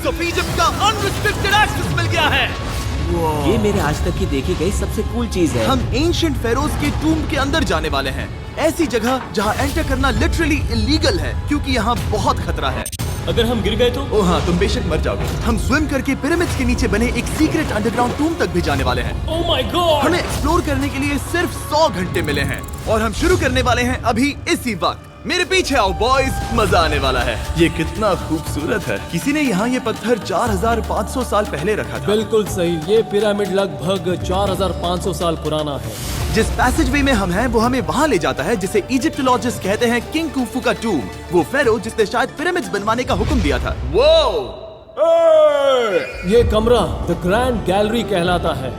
Pyramids of Egypt का unrestricted access मिल गया है। ये मेरे आज तक की देखी गई सबसे कूल चीज है। हम एंशिएंट फेरोज के टूम्ब के अंदर जाने वाले हैं, ऐसी जगह जहाँ एंटर करना लिटरली इलीगल है क्योंकि यहाँ बहुत खतरा है। अगर हम गिर गए तो? ओ हाँ, तुम बेशक मर जाओगे। हम स्विम करके पिरामिड्स के नीचे बने एक सीक्रेट अंडरग्राउंड टूम तक भी जाने वाले हैं। Oh my God! हमें एक्सप्लोर करने के लिए सिर्फ 100 घंटे मिले हैं और हम शुरू करने वाले हैं अभी इसी वक्त। मेरे पीछे आओ बॉयज, मजा आने वाला है। ये कितना खूबसूरत है। किसी ने यहाँ ये पत्थर 4500 साल पहले रखा था। बिल्कुल सही, ये पिरामिड लगभग 4500 साल पुराना है। जिस पैसेजवे में हम हैं वो हमें वहाँ ले जाता है जिसे इजिप्टोलॉजिस्ट कहते हैं किंग कुफू का टूम, वो फेरो जिसने शायद पिरामिड्स बनवाने का हुक्म दिया था। वो ये कमरा द ग्रैंड गैलरी कहलाता है।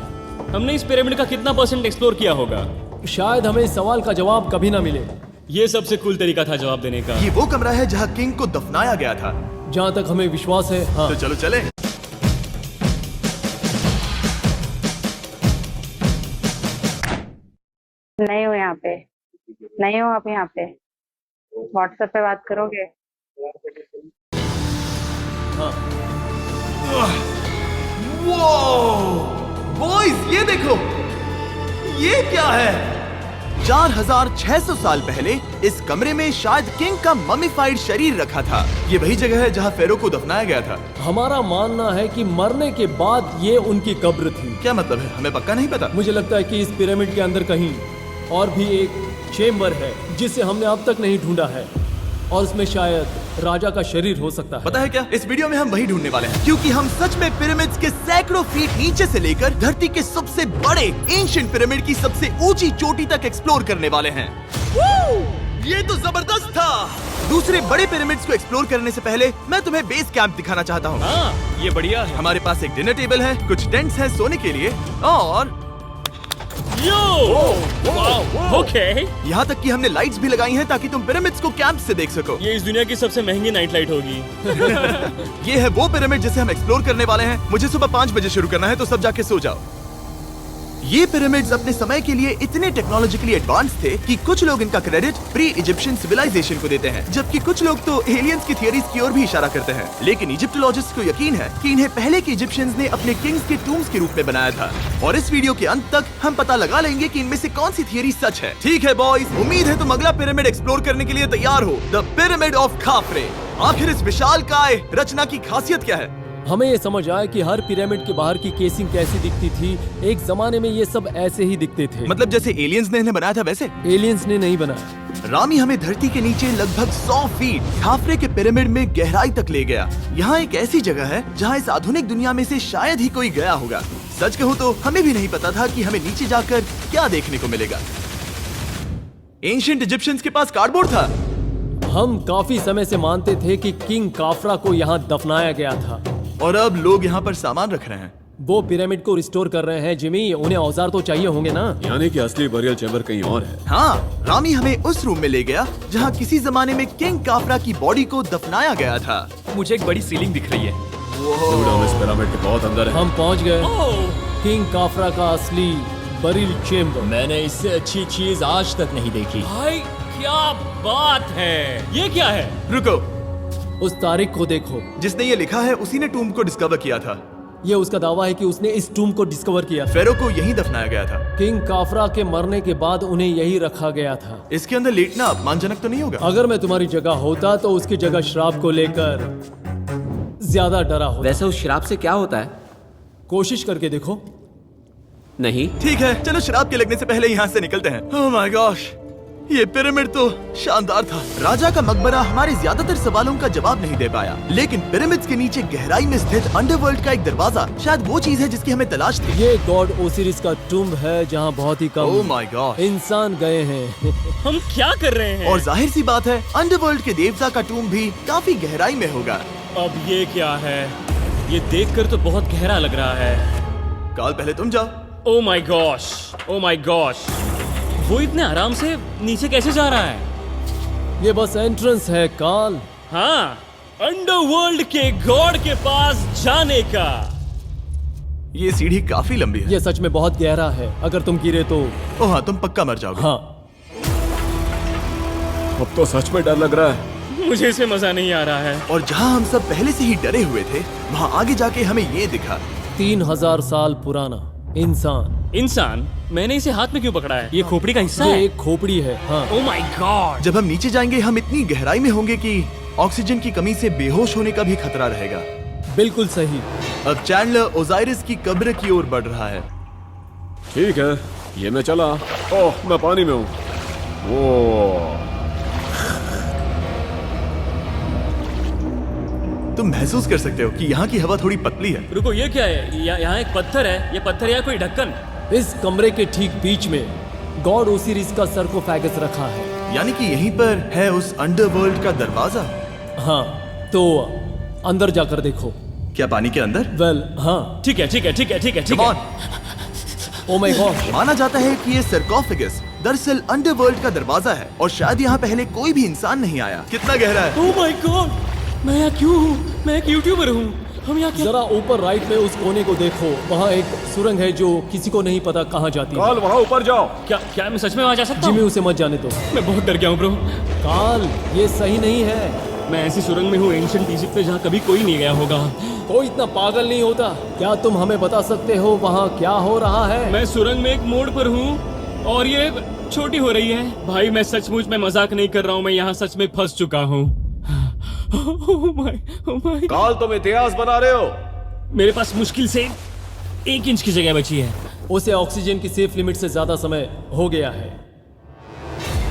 हमने इस पिरामिड का कितना % एक्सप्लोर किया होगा? शायद हमें इस सवाल का जवाब कभी ना मिले। ये सबसे कूल तरीका था जवाब देने का। ये वो कमरा है जहाँ किंग को दफनाया गया था। जहाँ तक हमें विश्वास है। हाँ। तो चलो चले। नहीं हो यहाँ पे, नहीं हो आप यहाँ पे। व्हाट्सएप पे बात करोगे? हाँ। बॉयज ये देखो, ये क्या है? 4600 साल पहले इस कमरे में शायद किंग का ममीफाइड शरीर रखा था। ये वही जगह है जहाँ फेरो को दफनाया गया था। हमारा मानना है कि मरने के बाद ये उनकी कब्र थी। क्या मतलब है? हमें पक्का नहीं पता। मुझे लगता है कि इस पिरामिड के अंदर कहीं और भी एक चेम्बर है जिसे हमने अब तक नहीं ढूंढा है और उसमें शायद राजा का शरीर हो सकता है। पता है क्या, इस वीडियो में हम वही ढूंढने वाले हैं क्योंकि हम सच में पिरामिड्स के सैकड़ों फीट नीचे से लेकर धरती के सबसे बड़े एंशिएंट पिरामिड की सबसे ऊंची चोटी तक एक्सप्लोर करने वाले हैं। ये तो जबरदस्त था। दूसरे बड़े पिरामिड्स को एक्सप्लोर करने से पहले मैं तुम्हें बेस कैंप दिखाना चाहता हूँ। हाँ, ये बढ़िया है। हमारे पास एक डिनर टेबल है, कुछ टेंट्स हैं सोने के लिए और ओके। यहाँ तक कि हमने लाइट्स भी लगाई हैं ताकि तुम पिरामिड्स को कैंप से देख सको। ये इस दुनिया की सबसे महंगी नाइट लाइट होगी। ये है वो पिरामिड जिसे हम एक्सप्लोर करने वाले हैं। मुझे सुबह 5 बजे शुरू करना है तो सब जाके सो जाओ। ये पिरामिड्स अपने समय के लिए इतने टेक्नोलॉजिकली एडवांस थे कि कुछ लोग इनका क्रेडिट प्री इजिप्शियन सिविलाइजेशन को देते हैं, जबकि कुछ लोग तो एलियंस की थियरीज की ओर भी इशारा करते हैं। लेकिन इजिप्टोलॉजिस्ट को यकीन है कि इन्हें पहले के इजिप्शियंस ने अपने किंग्स के टूम्स के रूप में बनाया था। और इस वीडियो के अंत तक हम पता लगा लेंगे कि इनमें से कौन सी थियरी सच है। ठीक है बॉयज, उम्मीद है तुम अगला पिरामिड एक्सप्लोर करने के लिए तैयार हो, द पिरामिड ऑफ खाफरे। आखिर इस विशालकाय रचना की खासियत क्या है? हमें ये समझ आया कि हर पिरामिड के बाहर की केसिंग कैसी दिखती थी। एक जमाने में ये सब ऐसे ही दिखते थे। मतलब जैसे एलियंस ने इन्हें बनाया था वैसे? एलियंस ने नहीं बनाया। रामी हमें धरती के नीचे लगभग 100 फीट खाफरे के पिरामिड में गहराई तक ले गया। यहाँ एक ऐसी जगह है जहाँ इस आधुनिक दुनिया में से शायद ही कोई गया होगा। सच कहूँ तो हमें भी नहीं पता था कि हमें नीचे जाकर क्या देखने को मिलेगा। एंशिएंट इजिप्शियंस के पास कार्डबोर्ड था। हम काफी समय से मानते थे कि किंग काफरा को यहाँ दफनाया गया था और अब लोग यहाँ पर सामान रख रहे हैं। वो पिरामिड को रिस्टोर कर रहे हैं। जिमी, उन्हें औजार तो चाहिए होंगे ना? यानी कि असली बरियल चैम्बर कहीं और है। हाँ, रामी हमें उस रूम में ले गया जहाँ किसी जमाने में किंग काफरा की बॉडी को दफनाया गया था। मुझे एक बड़ी सीलिंग दिख रही है। दुड, हम इस पिरामिड के बहुत अंदर है। हम पहुँच गए किंग काफरा का असली बरियल चेम्बर। मैंने इससे अच्छी चीज आज तक नहीं देखी। भाई क्या बात है! ये क्या है? रुको, उस तारीख को देखो। जिसने ये लिखा है उसी ने टूम को डिस्कवर किया था। ये उसका दावा है कि उसने इस टूम को डिस्कवर किया था। फेरो को यहीं दफनाया गया था। किंग काफरा के मरने के बाद उन्हें यही रखा गया था। इसके अंदर लेटना अपमानजनक तो नहीं होगा? अगर मैं तुम्हारी जगह होता तो उसकी जगह श्राप को लेकर ज्यादा डरा होता। वैसे उस शराब से क्या होता है? कोशिश करके देखो। नहीं। ठीक है, चलो शराब के लगने से पहले यहाँ से निकलते हैं। ओह माय गॉश, ये पिरामिड तो शानदार था। राजा का मकबरा हमारे ज्यादातर सवालों का जवाब नहीं दे पाया, लेकिन पिरामिड्स के नीचे गहराई में स्थित अंडरवर्ल्ड का एक दरवाजा शायद वो चीज है जिसकी हमें तलाश थी। ये गॉड ओसिरिस का टूम्ब है जहाँ बहुत ही ओह कम माय गॉड इंसान गए हैं। हम क्या कर रहे हैं? और जाहिर सी बात है अंडरवर्ल्ड के देवता का टूम्ब भी काफी गहराई में होगा। अब ये क्या है? ये देखकर तो बहुत गहरा लग रहा है। काल, पहले तुम जाओ। Oh my gosh, oh my gosh! वो इतने आराम से नीचे कैसे जा रहा है? ये बस एंट्रेंस है काल। हाँ, अंडरवर्ल्ड के गॉड के पास जाने का। ये सीढ़ी काफी लंबी है। ये सच में बहुत गहरा है। अगर तुम गिरे तो ओह हाँ, तुम पक्का मर जाओगे। हाँ। अब तो सच में डर लग रहा है। मुझे इसे मजा नहीं आ रहा है। और जहाँ हम सब पहले से ही डरे हुए थे, वहाँ आगे जाके हमें ये दिखा। 3000 साल पुराना इंसान। इंसान? मैंने इसे हाथ में क्यों पकड़ा है? ये खोपड़ी का हिस्सा ये है? एक खोपड़ी है। हाँ। Oh my God. जब हम नीचे जाएंगे हम इतनी गहराई में होंगे कि ऑक्सीजन की कमी से बेहोश होने का भी खतरा रहेगा। बिल्कुल सही। अब चैंडलर ओजाइरिस की कब्र की ओर बढ़ रहा है। ठीक है, ये मैं चला। ओह, मैं पानी में हूँ। वो तुम महसूस कर सकते हो कि यहाँ की हवा थोड़ी पतली है। रुको, ये क्या है? यहाँ एक पत्थर है। ये पत्थर या कोई ढक्कन? इस कमरे के ठीक बीच में गॉड ओसिरिस का सरकोफेगस रखा है। यानी कि यहीं पर है उस अंडरवर्ल्ड का दरवाजा। हाँ, तो अंदर जाकर देखो। क्या पानी के अंदर? वेल, हाँ। ठीक है, ठीक है, ठीक है, ठीक है, ठीक Come है। on। Oh my God. माना जाता है कि ये सरकोफेगस दरअसल अंडरवर्ल्ड का दरवाजा है और शायद यहाँ पहले कोई भी इंसान नहीं आया। कितना गहरा है? ओ माय गॉड, मैं यहाँ क्यों हूँ? मैं एक यूट्यूबर हूँ। हम यहाँ क्या? जरा ऊपर राइट में उस कोने को देखो, वहाँ एक सुरंग है जो किसी को नहीं पता कहाँ जाती है। काल, वहाँ ऊपर जाओ। क्या मैं सच में वहाँ जा सकता जिमी, हूँ? उसे मत जाने दो। मैं बहुत डर गया हूँ ब्रो। काल, ये सही नहीं है। मैं ऐसी सुरंग में हूँ एंशिएंट इजिप्ट में जहाँ कभी कोई नहीं गया होगा। कोई इतना पागल नहीं होता। क्या तुम हमें बता सकते हो वहाँ क्या हो रहा है? मैं सुरंग में एक मोड़ पर हूँ और ये छोटी हो रही है। भाई मैं सचमुच में मजाक नहीं कर रहा हूँ, मैं यहाँ सच में फंस चुका हूँ। Oh my। काल, तुम इतिहास बना रहे हो। मेरे पास मुश्किल से 1 इंच की जगह बची है। उसे ऑक्सीजन की सेफ लिमिट से ज्यादा समय हो गया है।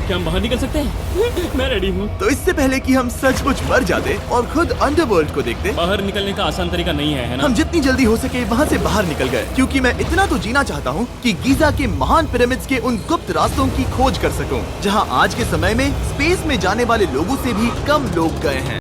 क्या हम बाहर निकल सकते हैं? मैं रेडी हूँ। तो इससे पहले कि हम सचमुच मर जाते और खुद अंडरवर्ल्ड को देखते, बाहर निकलने का आसान तरीका नहीं है ना? हम जितनी जल्दी हो सके वहाँ से बाहर निकल गए, क्योंकि मैं इतना तो जीना चाहता हूँ कि गीजा के महान पिरामिड्स के उन गुप्त रास्तों की खोज कर सकूं, जहाँ आज के समय में स्पेस में जाने वाले लोगों से भी कम लोग गए हैं।